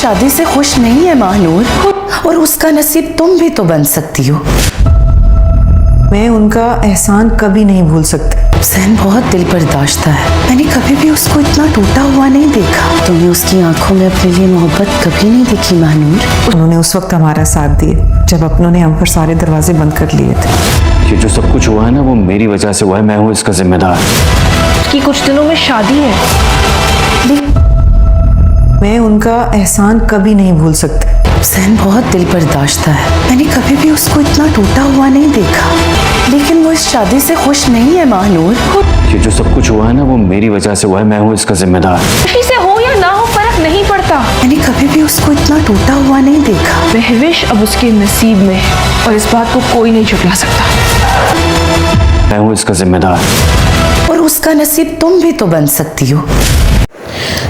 शादी से खुश नहीं है महानूर, और उसका नसीब तुम भी तो बन सकती हो। मैं उनका एहसान कभी नहीं भूल सकती। ज़ैन बहुत दिल बर्दाश्ता है, मैंने कभी भी उसको इतना टूटा हुआ नहीं देखा। तुमने उसकी आंखों में अपने लिए मोहब्बत कभी नहीं देखी महानूर। उन्होंने उस वक्त हमारा साथ दिया जब अपनों ने हम पर सारे दरवाजे बंद कर लिए थे। ये जो सब कुछ हुआ है ना, वो मेरी वजह से हुआ है। मैं हूँ इसका जिम्मेदार। उसकी कुछ दिनों में शादी है। मैं उनका एहसान कभी नहीं भूल सकती। ज़ैन बहुत दिल बर्दाश्ता है, मैंने कभी भी उसको इतना टूटा हुआ नहीं देखा। लेकिन वो इस शादी से खुश नहीं है महानूर। ये जो सब कुछ हुआ है ना, वो मेरी वजह से हुआ है। मैं हूँ इसका जिम्मेदार। खुशी से हो या ना हो फर्क नहीं पड़ता। मैंने कभी भी उसको इतना टूटा हुआ नहीं देखा। महविश अब उसके नसीब में, और इस बात को कोई नहीं झुकला सकता। मैं हूँ इसका जिम्मेदार। और उसका नसीब तुम भी तो बन सकती हो।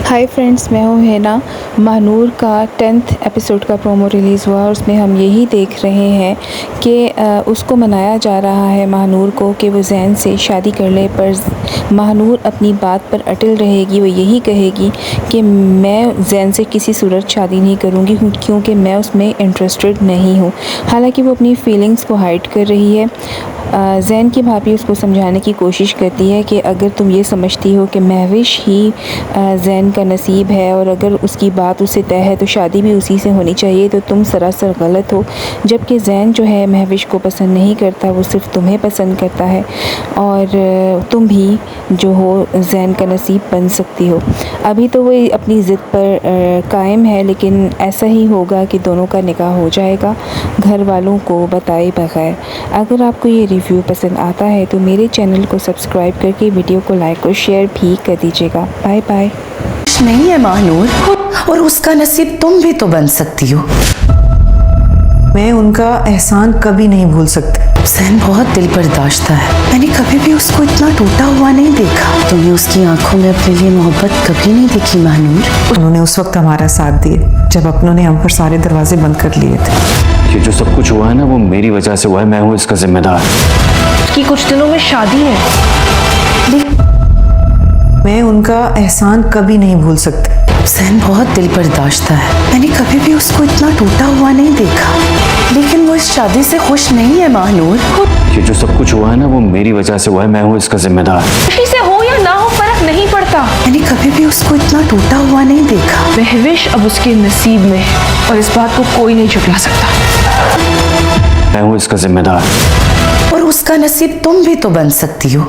हाय फ्रेंड्स, मैं हूँ हैना। महानूर का 10th एपिसोड का प्रोमो रिलीज़ हुआ और उसमें हम यही देख रहे हैं कि उसको मनाया जा रहा है महानूर को कि वो ज़ैन से शादी कर ले, पर महानूर अपनी बात पर अटल रहेगी। वो यही कहेगी कि मैं ज़ैन से किसी सूरत शादी नहीं करूँगी क्योंकि मैं उसमें इंटरेस्टेड नहीं हूँ। हालांकि वो अपनी फीलिंग्स को हाइड कर रही है। ज़ैन की भाभी उसको समझाने की कोशिश करती है कि अगर तुम ये समझती हो कि महविश ही ज़ैन का नसीब है और अगर उसकी बात उससे तय है तो शादी भी उसी से होनी चाहिए, तो तुम सरासर गलत हो। जबकि ज़ैन जो है महविश को पसंद नहीं करता, वो सिर्फ तुम्हें पसंद करता है और तुम भी जो हो ज़ैन का नसीब बन सकती हो। अभी तो वो अपनी ज़िद पर कायम है, लेकिन ऐसा ही होगा कि दोनों का निकाह हो जाएगा घर वालों को बताए बगैर। अगर आपको ये रिव्यू पसंद आता है तो मेरे चैनल को सब्सक्राइब करके वीडियो को लाइक और शेयर भी कर दीजिएगा। Bye bye. खुश नहीं है महानूर, और उसका नसीब तुम भी तो बन सकती हो। मैं उनका एहसान कभी नहीं भूल सकती। ज़ैन बहुत दिल बर्दाश्ता है, मैंने कभी भी उसको इतना टूटा हुआ नहीं देखा। तुमने उसकी आंखों में अपने लिए मोहब्बत कभी नहीं देखी महानूर। उन्होंने उस वक्त हमारा साथ दिया जब अपनों ने हम पर सारे दरवाजे बंद कर लिए थे। ये जो सब कुछ हुआ है ना, वो मेरी वजह से हुआ है। मैं हूँ इसका जिम्मेदार। उसकी कुछ दिनों में शादी है। मैं उनका एहसान कभी नहीं भूल सकती। ज़ैन बहुत दिल बर्दाश्ता है, मैंने कभी भी उसको इतना टूटा हुआ नहीं देखा। लेकिन वो इस शादी से खुश नहीं है महानूर। ये जो सब कुछ हुआ है ना, वो मेरी वजह से हुआ है। मैं हूँ इसका जिम्मेदार। खुशी से हो या ना हो फर्क नहीं पड़ता। मैंने कभी भी उसको इतना टूटा हुआ नहीं देखा। महविश अब उसके नसीब में, और इस बात को कोई नहीं झुकला सकता। मैं हूँ इसका जिम्मेदार। और उसका नसीब तुम भी तो बन सकती हो।